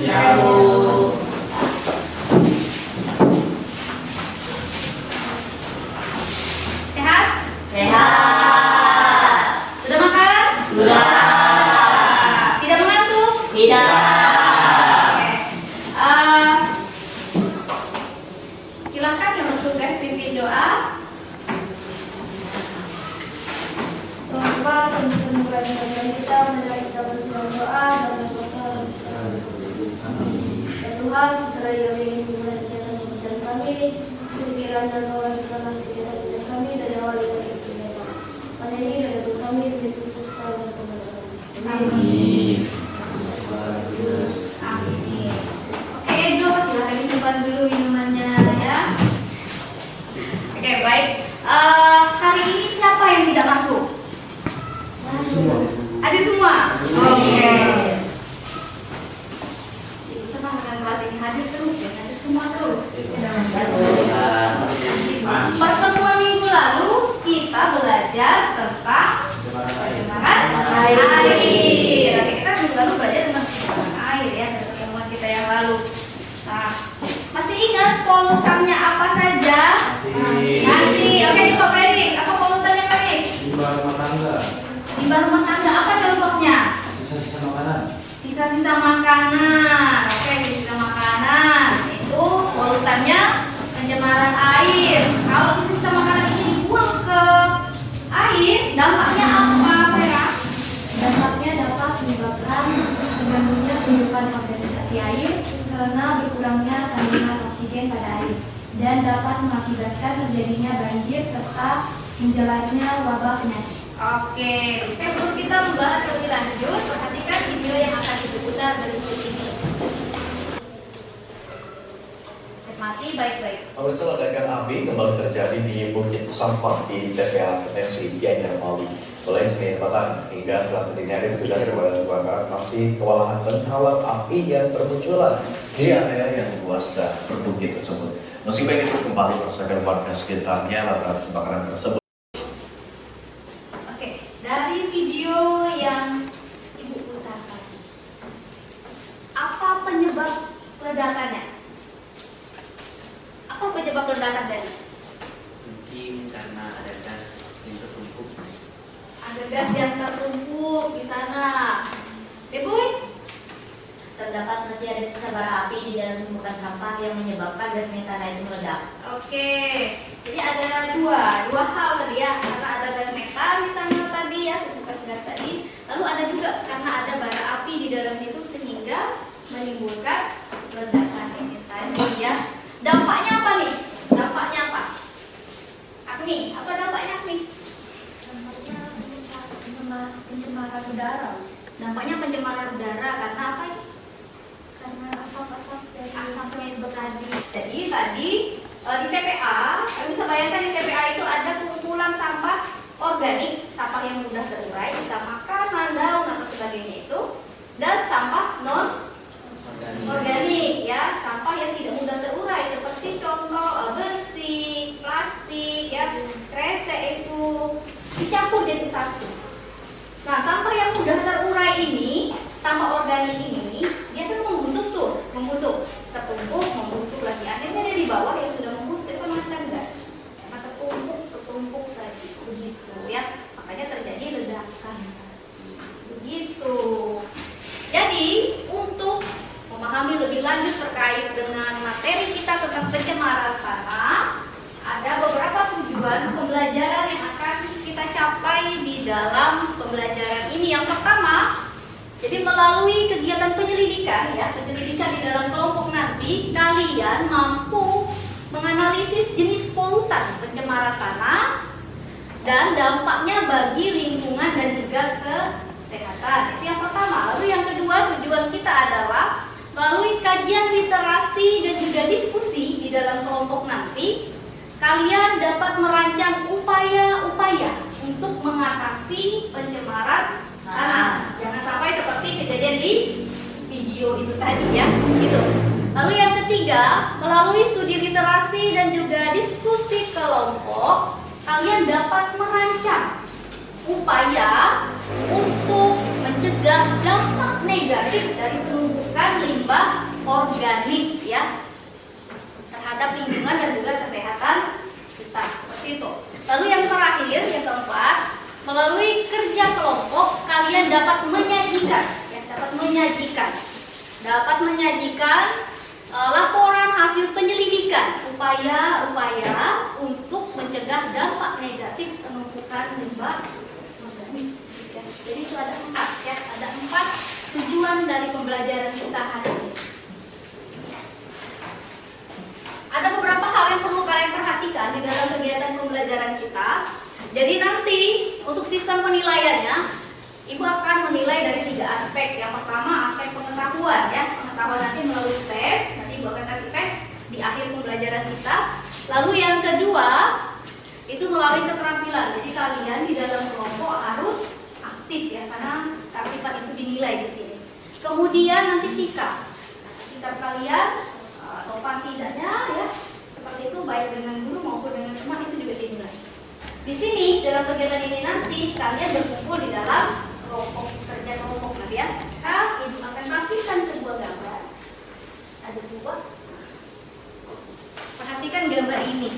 Siap, Bu. Sehat? Sehat. Sudah makan? Sudah. Tidak mengantuk? Tidak. Oke. Silakan yang bertugas pimpin doa. Tuhan, tunjukkan kepada kita mendengar kita bersuara doa dan berdoa. Ya Tuhan, setelah kami ini mulai kegiatan pekerjaan kami, pikiran dan orang dalam kegiatan kami dari awal hingga akhir. Pada ini dari Tuhan kami menjadi khusus sekarang dan kemudian. Amin. Amin. Oke, Edo, silakan disimpan dulu minumannya ya. Oke, baik. Hari ini siapa yang tidak masuk? Hadir semua. Oke. Ibu senang dengan kelas ini hadir terus ya, hadir semua terus. Pertemuan minggu lalu kita belajar tentang pencemaran air. Oke, kita minggu lalu belajar tentang pencemaran air ya, dari pertemuan kita yang lalu. Nah, masih ingat polutannya apa saja? Masih. Oke, coba Felix, apa polutannya Felix? Limbah rumah tangga, Limbah rumah tangga, apa contohnya? sisa-sisa makanan. Sisa-sisa makanan. Oke, sisa makanan itu polutannya pencemaran air. Kalau sisa makanan ini dibuang ke air, dampaknya apa, Vera? Dampaknya dapat menyebabkan terganggunya kehidupan organisasi air karena berkurangnya kandungan oksigen pada air dan dapat mengakibatkan terjadinya banjir serta menjalarnya wabah penyakit. Oke, sebelum kita membahas lebih lanjut, perhatikan video yang akan diputar berikut ini. Mati baik-baik. Pemirsa, ledakan api kembali terjadi di Bukit Sampah di TPA Potensi Gianyar Maui. Mulai Senin petang hingga Selasa dini hari petugas pemadam kebakaran masih kewalahan mengawal api yang bermunculan di area yang luas dan berbukit tersebut. Meski begitu, kembali meresahkan warga sekitarnya lantaran kebakaran tersebut. Oke, dari video yang Ibu putarkan, apa penyebab ledakannya? Apa penyebab ledakan tadi? Mungkin karena ada gas yang tertumpuk. Ada gas yang tertumpuk di sana. Ibu? Terdapat masih ada sisa bara api di dalam tumpukan sampah yang menyebabkan gas metana itu meledak. Oke, jadi ada dua hal tadi ya, karena ada gas metan di sana tadi ya, tumpukan gas tadi. Lalu ada juga karena ada bara api di dalam situ sehingga menimbulkan ledakan ini tadi ya. Dampaknya apa nih? Dampaknya apa? Agni, apa dampaknya Agni? Dampaknya pencemaran udara. Dampaknya pencemaran udara karena apa ini? Karena asap-asap dari Asapnya itu tadi. Jadi tadi di TPA, kalian bisa bayangkan di TPA itu ada kumpulan sampah organik, sampah yang mudah terurai, bisa makanan, daun atau sebagainya itu, dan sampah non organik ya, sampah yang tidak mudah terurai seperti contoh besi, plastik ya, kresek itu dicampur jadi satu. Nah, sampah yang mudah terurai ini, sampah organik ini, dia kan membusuk tuh, membusuk, tertumpuk, membusuk lagi. Akhirnya dia di bawah yang sudah membusuk itu kan masih gas, maka tertumpuk tadi, begitu ya. Makanya terjadi ledakan. Begitu. Jadi untuk memahami lebih lanjut terkait dengan materi kita tentang pencemaran tanah, ada beberapa tujuan pembelajaran yang akan kita capai di dalam pembelajaran ini. Yang pertama, jadi melalui kegiatan penyelidikan ya, penyelidikan di dalam kelompok nanti, kalian mampu menganalisis jenis polutan pencemaran tanah dan dampaknya bagi lingkungan dan juga kesehatan. Itu yang pertama. Lalu yang kedua, tujuan kita adalah melalui kajian literasi dan juga diskusi di dalam kelompok nanti, kalian dapat merancang upaya-upaya untuk mengatasi pencemaran tanah. Jangan sampai seperti kejadian di video itu tadi ya. Gitu. Lalu yang ketiga, melalui studi literasi dan juga diskusi kelompok, kalian dapat merancang upaya untuk mencegah dampak negatif dari penumpukan limbah organik ya terhadap lingkungan dan juga kesehatan kita. Seperti itu. Lalu yang terakhir, yang keempat, melalui kerja kelompok kalian dapat menyajikan laporan hasil penyelidikan upaya-upaya untuk mencegah dampak negatif penumpukan limbah organik. Ya, jadi itu ada 4 ya, ada 4 tujuan dari pembelajaran kita hari ini. Ada beberapa hal yang perlu kalian perhatikan di dalam kegiatan pembelajaran kita. Jadi nanti untuk sistem penilaiannya, Ibu akan menilai dari 3 aspek. Yang pertama aspek pengetahuan ya, pengetahuan nanti melalui tes. Nanti Ibu akan kasih tes di akhir pembelajaran kita. Lalu yang kedua itu melalui keterampilan. Jadi kalian di dalam kelompok harus aktif ya, karena keaktifan itu dinilai di sini. Kemudian nanti sikap kalian sopan tidaknya ya, seperti itu baik dengan guru maupun dengan teman itu juga dinilai. Di sini dalam kegiatan ini nanti kalian berkumpul di dalam kelompok kerja kelompok nanti ya. Ibu akan tampilkan sebuah gambar. Ada 2. Perhatikan gambar ini.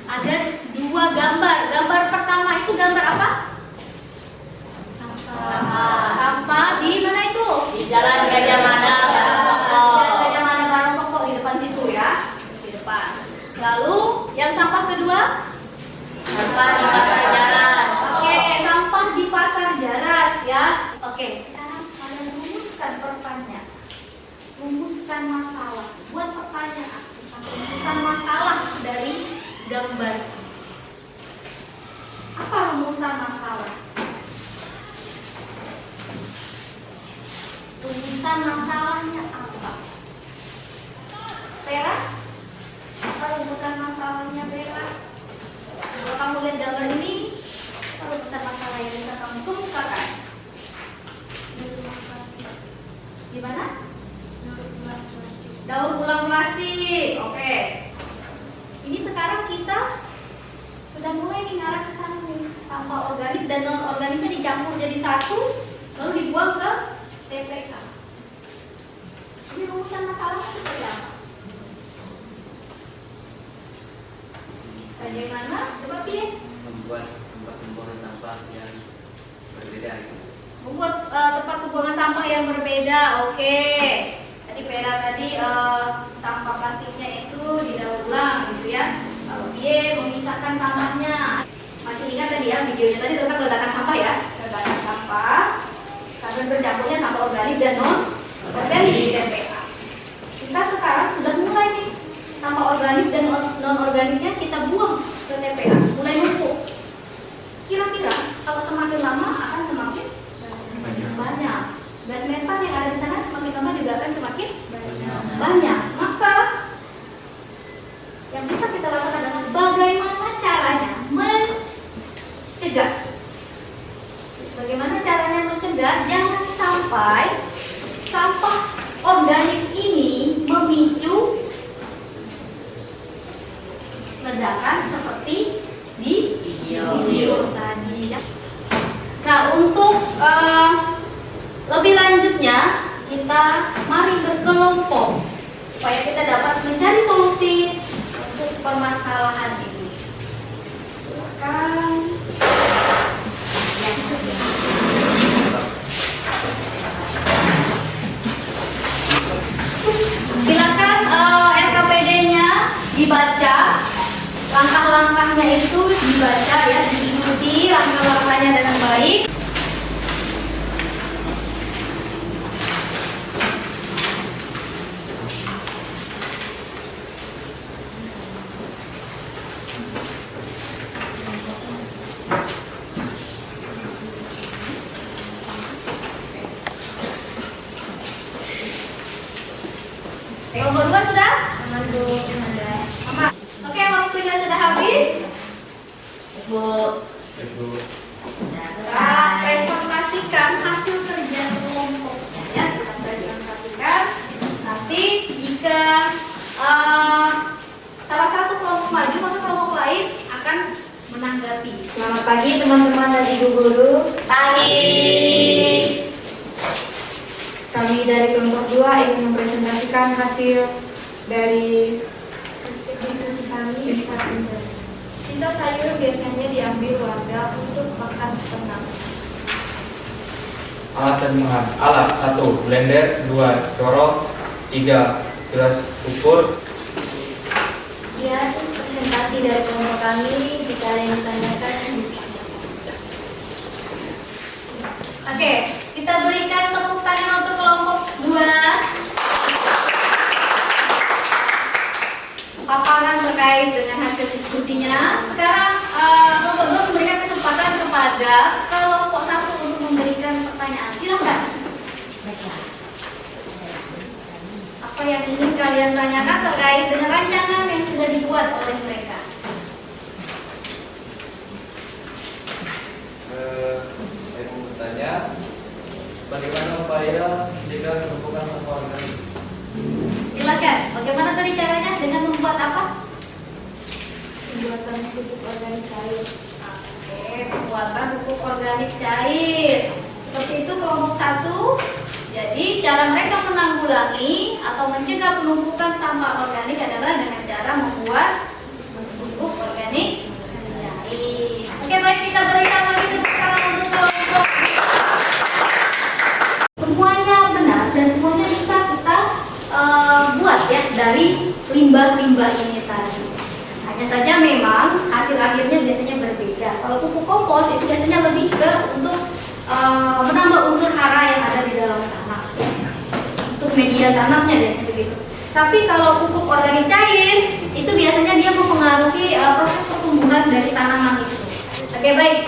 Ada 2 gambar. Gambar pertama itu gambar apa? Sampah di mana itu? Di Jalan Gajah Mada, Jalan Gajah Mada Barong Koko di depan situ ya. Di depan. Lalu yang sampah kedua? sampah di pasar jalan. Oke, sampah di pasar Jaras ya. Oke, sekarang kalian rumuskan pertanyaan. Rumuskan masalah. Buat pertanyaan tentang rumusan masalah dari gambar. Apa rumusan masalah? Rumusan masalahnya apa? Vera? Apa rumusan masalahnya Vera? Kalau kamu lihat gambar ini, apa rumusan masalah yang bisa kamu kemukakan? Gimana? Daur ulang plastik. Oke. Ini sekarang kita sudah mulai nih ngarah ke sana nih. Sampah organik dan non organiknya dicampur jadi satu, lalu dibuang ke TPK. Ini rumusan masalahnya seperti apa? Bagaimana? Coba pilih. Membuat tempat pembuangan sampah yang berbeda. Membuat tempat pembuangan sampah yang berbeda. Oke. Tadi Vera sampah plastiknya itu didaur ulang gitu ya. Kalau dia memisahkan sampahnya. Masih ingat tadi ya videonya tadi tentang ledakan sampah ya? Ledakan sampah karena bercampurnya sampah organik dan non organik di TPA. Kita sekarang sudah mulai nih sampah organik dan non organiknya kita buang ke TPA, mulai numpuk. Kira-kira kalau semakin lama akan semakin banyak. Gas metan yang ada di sana semakin lama juga akan semakin banyak. Maka yang bisa kita lakukan adalah bagaimana caranya mencegah. Bagaimana caranya mencegah jangan sampai sampah organik ini memicu ledakan seperti di video tadi ya. Nah, untuk lebih lanjutnya kita mari berkelompok supaya kita dapat mencari solusi untuk permasalahan ini. Silakan. Silakan RKPD-nya dibaca. Langkah-langkahnya itu dibaca ya, diikuti langkah-langkahnya dengan baik. Nomor 2 sudah? Oke, waktunya sudah habis. Ibu. Kita presentasikan hasil kerja kelompoknya ya. Kita presentasikan. Nanti jika salah satu kelompok maju maka kelompok lain akan menanggapi. Selamat pagi teman-teman dan ibu guru. Pagi. Kami dari kelompok 2 ingin mempresentasikan hasil dari diskusi kami. Sisa sayur biasanya diambil warga untuk makan ternak. Alat dan bahan. Alat 1. Blender. 2. Corok. 3. Gelas ukur. Sekian presentasi dari kelompok kami. Jika ada yang ditanyakan, Oke, kita berikan tepuk tangan untuk kelompok 2. Paparan terkait dengan hasil diskusinya. Sekarang kelompok 2 memberikan kesempatan kepada kelompok 1 untuk memberikan pertanyaan. Silakan. Apa yang ingin kalian tanyakan terkait dengan rancangan yang sudah dibuat oleh mereka? Saya mau bertanya, bagaimana upaya mencegah penumpukan sampah organik? Silakan. Bagaimana tadi caranya? Dengan membuat apa? pembuatan pupuk organik cair. Oke, pembuatan pupuk organik cair. Seperti itu kelompok 1. Jadi cara mereka menanggulangi atau mencegah penumpukan sampah organik adalah dengan cara membuat pupuk organik cair. Oke, baik, kita berikan lagi tepuk tangan untuk kelompok. Semuanya benar dan semuanya bisa kita buat ya dari limbah-limbah ini tadi. Hanya saja memang hasil akhirnya biasanya berbeda. Kalau pupuk kompos itu biasanya lebih ke untuk menambah unsur hara yang ada di dalam tanah, untuk media tanamnya biasanya begitu. Tapi kalau pupuk organik cair itu biasanya dia mempengaruhi proses pertumbuhan dari tanaman itu. Oke, baik.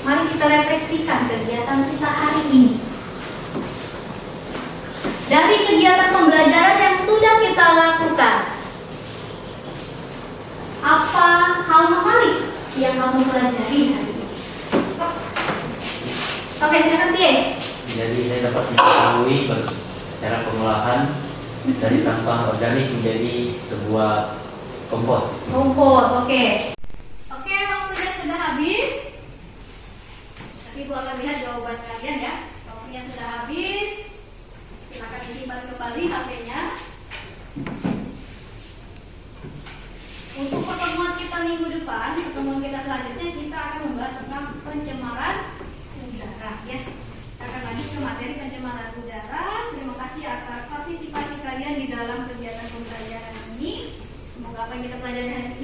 Mari kita refleksikan kegiatan kita hari ini. Dari kegiatan pembelajaran yang sudah kita lakukan, apa hal menarik yang kamu pelajari hari ini? Oke, silakan Pie. Jadi saya dapat mengetahui cara pengolahan dari sampah organik menjadi sebuah kompos. Kompos, oke. Oke, waktunya sudah habis. Nanti Ibu akan lihat jawaban kalian ya. Waktunya sudah habis. Silakan disimpan kembali HP-nya. Untuk pertemuan kita minggu depan, pertemuan kita selanjutnya kita akan membahas tentang pencemaran udara ya. Kita akan lanjut ke materi pencemaran udara. Terima kasih atas partisipasi kalian di dalam kegiatan pembelajaran ini. Semoga apa yang kita pelajari hari ini